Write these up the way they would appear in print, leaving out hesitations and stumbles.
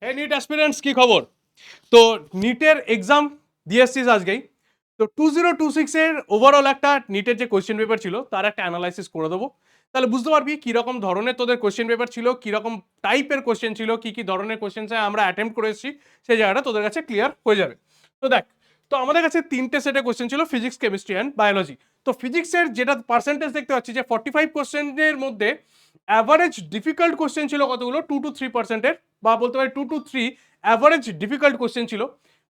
এই NEET aspirants কি খবর? তো নিটের এক্সাম দিয়ে এসছিস আজকেই। তো 2026 এর ওভারঅল একটা নিটের যে কোয়েশ্চেন পেপার ছিল তার একটা অ্যানালাইসিস করে দেবো। তাহলে বুঝতে পারবি কিরকম ধরনের তোদের কোয়েশ্চেন পেপার ছিল, কিরকম টাইপের কোয়েশ্চেন ছিল, কি কি ধরনের কোয়েশ্চেন আমরা অ্যাটেম্প্ট করে এসেছি, সেই জায়গাটা তোদের কাছে ক্লিয়ার হয়ে যাবে। তো দেখ, তো আমাদের কাছে তিনটে সেটে কোয়েশ্চেন ছিল, ফিজিক্স, কেমিস্ট্রি অ্যান্ড বায়োলজি। তো ফিজিক্সের যেটা পার্সেন্টেজ দেখতে পাচ্ছি যে 45%-এর মধ্যে অ্যাভারেজ ডিফিকাল্ট কোয়েশ্চেন ছিল কতগুলো, 2 to 3%-এর, বা বলতে পারি 2 to 3 অ্যাভারেজ ডিফিকাল্ট কোয়েশ্চেন ছিল।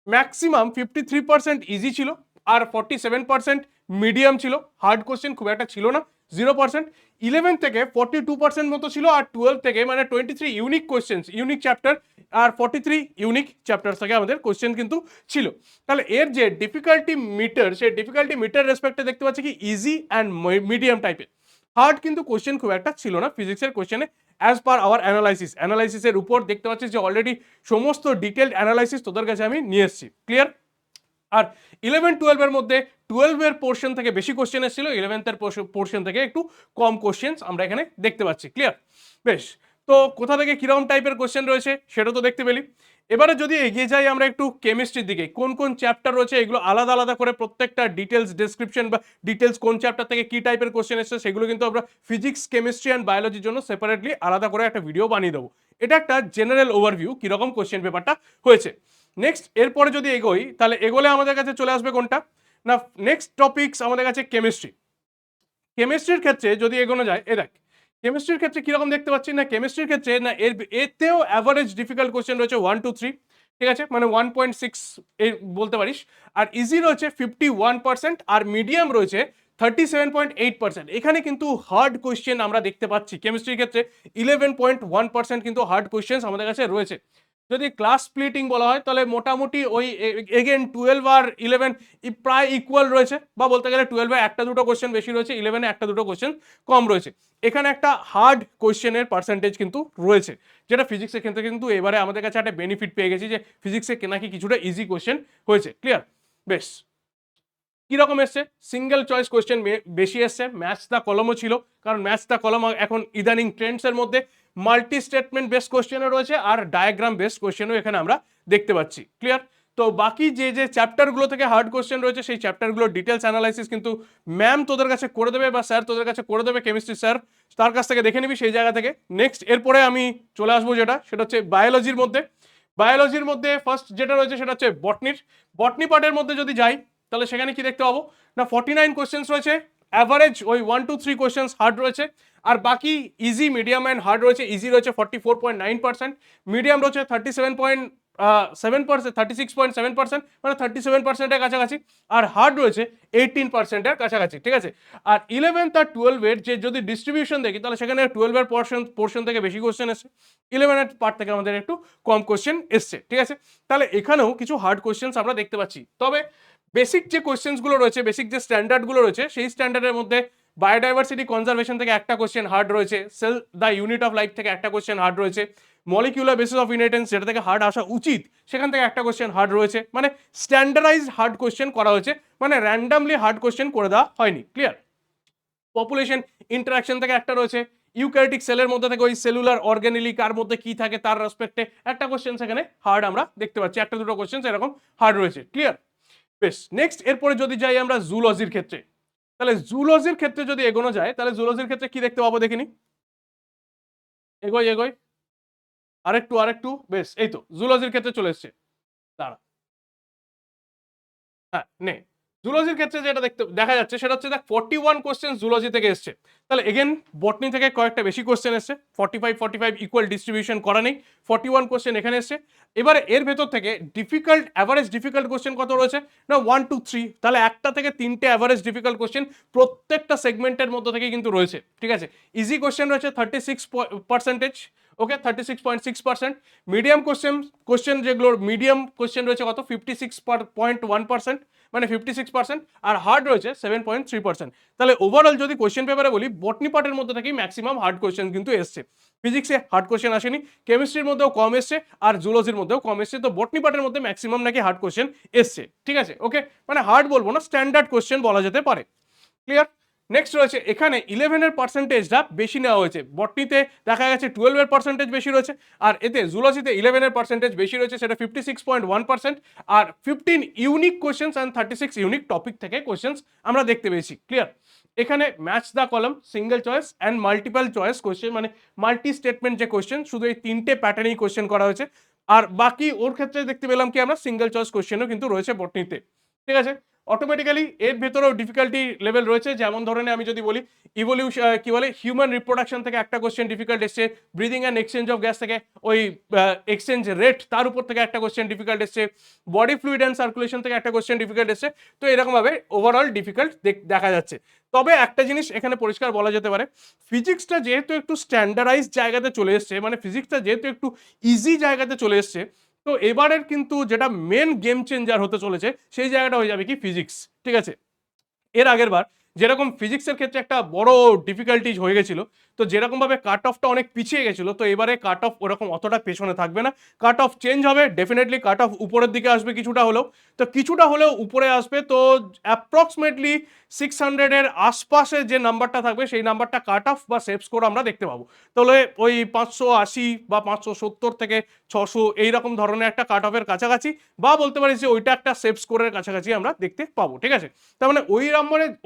ম্যাক্সিমাম 53% ইজি ছিল, আর 47% মিডিয়াম ছিল। হার্ড কোয়েশ্চেন খুব একটা ছিল না, 0%। 11 থেকে 42% মতো ছিল, আর 12 থেকে মানে 23 ইউনিক কোয়েশ্চেন, ইউনিক চ্যাপ্টার, আর 43 ইউনিক চ্যাপ্টার থেকে আমাদের কোয়েশ্চেন কিন্তু ছিল। তাহলে এর যে ডিফিকাল্টি মিটার, সেই ডিফিকাল্টি মিটার রেসপেক্টে দেখতে পাচ্ছি কি ইজি অ্যান্ড মিডিয়াম টাইপের। হার্ড কিন্তু কোয়েশ্চেন খুব একটা ছিল না ফিজিক্সের কোয়েশ্চেনে, অ্যাজ পার আওয়ার অ্যানালাইসিসের উপর দেখতে পাচ্ছিস যে অলরেডি সমস্ত ডিটেলড অ্যানালাইসিস তোদের কাছে আমি নিয়ে এসেছি। ক্লিয়ার? আর 11-12 এর মধ্যে 12 এর পোর্শন থেকে বেশি কোশ্চেন এসেছিল, 11th-এর পোর্শন থেকে একটু কম কোশ্চেন আমরা এখানে দেখতে পাচ্ছি। ক্লিয়ার? বেশ। তো কোথা থেকে কিরকম টাইপের কোশ্চেন রয়েছে সেটা তো দেখতে পেলি। এবারে যদি এগিয়ে যাই আমরা একটু কেমিস্ট্রির দিকে, কোন কোন চ্যাপ্টার রয়েছে এগুলো আলাদা আলাদা করে প্রত্যেকটা ডিটেলস ডেসক্রিপশন বা ডিটেলস কোন চ্যাপ্টার থেকে কি টাইপের কোশ্চেন এসেছে সেগুলো কিন্তু আমরা ফিজিক্স, কেমিস্ট্রি অ্যান্ড বায়োলজির জন্য সেপারেটলি আলাদা করে একটা ভিডিও বানিয়ে দেবো। এটা একটা জেনারেল ওভারভিউ কিরকম কোশ্চেন পেপারটা হয়েছে। নেক্সট এরপরে যদি এগোই, তাহলে এগোলে আমাদের কাছে চলে আসবে কোনটা না, নেক্সট টপিকস আমাদের কাছে কেমিস্ট্রি। কেমিস্ট্রির ক্ষেত্রে যদি এগোনো যায়, এ দেখ কেমিস্ট্রির ক্ষেত্রে কিরকম দেখতে পাচ্ছি না, কেমিস্ট্রির ক্ষেত্রে না এতেও অ্যাভারেজ ডিফিকাল্ট কোশ্চেন রয়েছে 1 to 3, ঠিক আছে, মানে 1.6 এই বলতে পারিস। আর ইজি রয়েছে 51%, আর মিডিয়াম রয়েছে 37.8%। এখানে কিন্তু হার্ড কোয়েশ্চেন আমরা দেখতে পাচ্ছি কেমিস্ট্রির ক্ষেত্রে 11.1% কিন্তু হার্ড কোয়েশ্চেন আমাদের কাছে রয়েছে। যদি ক্লাস স্প্লিটিং বলা হয় তাহলে মোটামুটি ওই এগেন 12 আর 11 প্রায় ইকুয়াল রয়েছে, বা বলতে গেলে 12-এ একটা দুটো কোশ্চেন বেশি রয়েছে, 11-এ একটা দুটো কোশ্চেন কম রয়েছে। এখানে একটা হার্ড কোশ্চেনের পার্সেন্টেজ কিন্তু রয়েছে, যেটা ফিজিক্সের ক্ষেত্রে কিন্তু এবারে আমাদের কাছে একটা বেনিফিট পেয়ে গেছি যে ফিজিক্সে নাকি কিছুটা ইজি কোশ্চেন হয়েছে। ক্লিয়ার? বেশ। কিরকম এসছে, সিঙ্গেল চয়েস কোয়েশ্চেন বেশি এসছে, ম্যাথস দা কলমও ছিল, কারণ ম্যাথস দা কলম এখন ইদানিং ট্রেন্ডসের মধ্যে মাল্টি স্টেটমেন্ট বেসড কোয়েশ্চেনও রয়েছে, আর ডায়াগ্রাম বেসড কোয়েশ্চেনও এখানে আমরা দেখতে পাচ্ছি। ক্লিয়ার? তো বাকি যে যে চ্যাপ্টারগুলো থেকে হার্ড কোয়েশ্চেন রয়েছে সেই চ্যাপ্টারগুলোর ডিটেলস অ্যানালাইসিস কিন্তু ম্যাম তোদের কাছে করে দেবে, বা স্যার তোদের কাছে করে দেবে, কেমিস্ট্রি স্যার, তার কাছ থেকে দেখে নিবি সেই জায়গা থেকে। নেক্সট এরপরে আমি চলে আসবো সেটা হচ্ছে বায়োলজির মধ্যে। বায়োলজির মধ্যে ফার্স্ট যেটা রয়েছে সেটা হচ্ছে বটনি পার্টের মধ্যে যদি যাই তাহলে সেখানে কি দেখতে পাবো না, 49 কোয়েশ্চেন্স রয়েছে, অ্যাভারেজ ওই 1 to 3 কোয়েশ্চেন্স হার্ড রয়েছে, আর বাকি ইজি, মিডিয়াম অ্যান্ড হার্ড রয়েছে। ইজি রয়েছে 44.9%, মিডিয়াম রয়েছে 36.7%, মানে 37%-এর কাছাকাছি, আর হার্ড রয়েছে 18%-এর কাছাকাছি। ঠিক আছে? আর 11th আর 12-এর যে যদি ডিস্ট্রিবিউশন দেখি তাহলে সেখানে 12-এর পোর্শন থেকে বেশি কোয়েশ্চেন এসছে, 11-এর পার্ট থেকে আমাদের একটু কম কোয়েশ্চেন এসছে। ঠিক আছে? তাহলে এখানেও কিছু হার্ড কোয়েশ্চেন্স আমরা দেখতে পাচ্ছি। তবে বেসিক যে কোয়েশ্চেন্সগুলো রয়েছে, বেসিক যে স্ট্যান্ডার্ডগুলো রয়েছে, সেই স্ট্যান্ডার্ডের মধ্যে বায়োডাইভার্সিটি কনজারভেশন থেকে একটা কোয়েশ্চেন হার্ড রয়েছে, cell the unit of life থেকে একটা কোয়েশ্চেন হার্ড রয়েছে, মলিকিউলার বেসিস অফ ইনহেরিটেন্স যেটা থেকে হার্ড আসা উচিত সেখান থেকে একটা কোয়েশ্চেন হার্ড রয়েছে। মানে স্ট্যান্ডার্ডাইজ হার্ড কোয়েশ্চেন করা হয়েছে, মানে র্যান্ডামলি হার্ড কোয়েশ্চেন করে দেওয়া হয়নি। ক্লিয়ার? পপুলেশন ইন্টারাকশন থেকে একটা রয়েছে, ইউক্যারিওটিক সেলের মধ্যে থেকে ওই সেলুলার অর্গানেলি কার মধ্যে কি থাকে তার রেসপেক্টে একটা কোয়েশ্চেন সেখানে হার্ড আমরা দেখতে পাচ্ছি, একটা দুটো কোয়েশ্চেন এরকম হার্ড রয়েছে। ক্লিয়ার? বেশ। নেক্সট এরপরে যদি যাই আমরা জুলজির ক্ষেত্রে, তাহলে জুলজির ক্ষেত্রে যদি এগোনো যায় তাহলে জুলজির ক্ষেত্রে কি দেখতে পাবো দেখিনি, এগোই এগোই, আরেকটু, বেশ, এই তো জুলজির ক্ষেত্রে চলে এসছে। দাঁড়া, হ্যাঁ নে, জুলজির ক্ষেত্রে যেটা দেখা যাচ্ছে সেটা হচ্ছে দেখ 41 কোশ্চেন জুলজি থেকে এসছে। তাহলে এগেন বটনি থেকে কয়েকটা বেশি কোশ্চেন এসছে, 45 ইকুয়াল ডিস্ট্রিবিউশন করা নেই, 41 কোশ্চেন এখানে এসছে। এবারে এর ভেতর থেকে অ্যাভারেজ ডিফিকাল্ট কোশ্চেন কত রয়েছে না 1 to 3, তাহলে একটা থেকে তিনটে অ্যাভারেজ ডিফিকাল্ট কোশ্চেন প্রত্যেকটা সেগমেন্টের মধ্যে থেকে কিন্তু রয়েছে। ঠিক আছে? ইজি কোশ্চেন রয়েছে 36%, ওকে, 36.6%। মিডিয়াম কোশ্চেন যেগুলোর মিডিয়াম কোশ্চেন রয়েছে কত 56.1%, মানে 56%, আর হার্ড রয়েছে 7.3%। তাহলে ওভারঅল যদি কোশ্চেন পেপারে বলি, বটনি পার্টের মধ্যে থেকেই ম্যাক্সিমাম হার্ড কোশ্চেন কিন্তু এসছে। ফিজিক্সে হার্ড কোশ্চেন আসেনি, কেমিস্ট্রির মধ্যেও কম এসছে, আর জুলজির মধ্যেও কম এসছে। তো বটনি পার্টের মধ্যে ম্যাক্সিমাম নাকি হার্ড কোশ্চেন এসছে। ঠিক আছে? ওকে, মানে হার্ড বলবো না, স্ট্যান্ডার্ড কোশ্চেন বলা যেতে পারে। ক্লিয়ার? নেক্সট রয়েছে এখানে 11-এর পার্সেন্টেজটা বেশি নেওয়া হয়েছে, বটনিতে দেখা গেছে 12-এর পার্সেন্টেজ বেশি রয়েছে, আর এতে জুলজিতে 11-এর পার্সেন্টেজ বেশি রয়েছে, সেটা 56.1%, আর 15 unique questions and 36 unique topic থেকে কোয়েশ্চেন্স আমরা দেখতে পেয়েছি। ক্লিয়ার? এখানে match the column, single choice and multiple choice question, মানে মাল্টি স্টেটমেন্ট যে কোয়েশ্চেন, শুধু এই 3টে প্যাটার্নেই কোয়েশ্চেন করা হয়েছে। আর বাকি ওর ক্ষেত্রে দেখতে পেলাম কি আমরা সিঙ্গেল চয়েস কোয়েশ্চেনও কিন্তু রয়েছে বটনিতে। ঠিক আছে? অটোমেটিক্যালি এর ভেতরেও ডিফিকাল্টি লেভেল রয়েছে, যেমন ধরনের আমি যদি বলি ইভলিউশন কি বলে হিউম্যান রিপ্রোডাকশন থেকে একটা কোশ্চেন ডিফিকাল্ট এসছে, breathing and exchange of gas থেকে ওই এক্সচেঞ্জ রেট তার উপর থেকে একটা কোশ্চেন ডিফিকাল্ট এসছে, বডি ফ্লুইড অ্যান্ড সার্কুলেশন থেকে একটা কোশ্চেন ডিফিকাল্ট এসছে। তো এরকমভাবে ওভারঅল ডিফিকাল্ট দেখা যাচ্ছে। তবে একটা জিনিস এখানে পরিষ্কার বলা যেতে পারে, ফিজিক্সটা যেহেতু একটু স্ট্যান্ডার্ডাইজ জায়গাতে চলে এসছে, মানে ফিজিক্সটা যেহেতু একটু ইজি জায়গাতে চলে এসছে, তো এবারের কিন্তু যেটা মেন গেম চেঞ্জার হতে চলেছে সেই জায়গাটা হয়ে যাবে কি ফিজিক্স। ঠিক আছে? এর আগের বার যেরকম ফিজিক্সের ক্ষেত্রে একটা বড় ডিফিকাল্টিজ হয়ে গেছিল, তো যেরকমভাবে কাট অফটা অনেক পিছিয়ে গেছিলো, তো এবারে কাট অফ ওরকম অতটা পেছনে থাকবে না, কাট অফ চেঞ্জ হবে, ডেফিনেটলি কাট অফ উপরের দিকে আসবে কিছুটা হলেও, তো কিছুটা হলেও উপরে আসবে। তো অ্যাপ্রক্সিমেটলি 600-এর আশপাশে যে নাম্বারটা থাকবে সেই নাম্বারটা কাট অফ বা সেভ স্কোর আমরা দেখতে পাবো। তাহলে ওই 580 বা 570 থেকে 600 এইরকম ধরনের একটা কাট অফের কাছাকাছি, বা বলতে পারি যে ওইটা একটা সেভ স্কোরের কাছাকাছি আমরা দেখতে পাবো। ঠিক আছে? তার মানে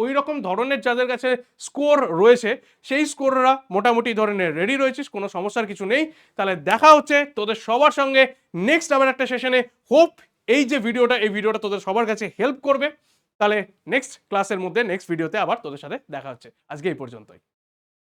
ওই রকম ধরনের যাদের কাছে স্কোর রয়েছে সেই স্কোররা মোটামুটি ধরনের রেডি রয়েছিস, কোনো সমস্যার কিছু নেই। তাহলে দেখা হচ্ছে তোদের সবার সঙ্গে নেক্সট আবার একটা সেশনে। হোপ এই যে এই ভিডিওটা তোদের সবার কাছে হেল্প করবে। তাহলে নেক্সট ক্লাসের মধ্যে নেক্সট ভিডিওতে আবার তোদের সাথে দেখা হচ্ছে। আজকে এই পর্যন্তই।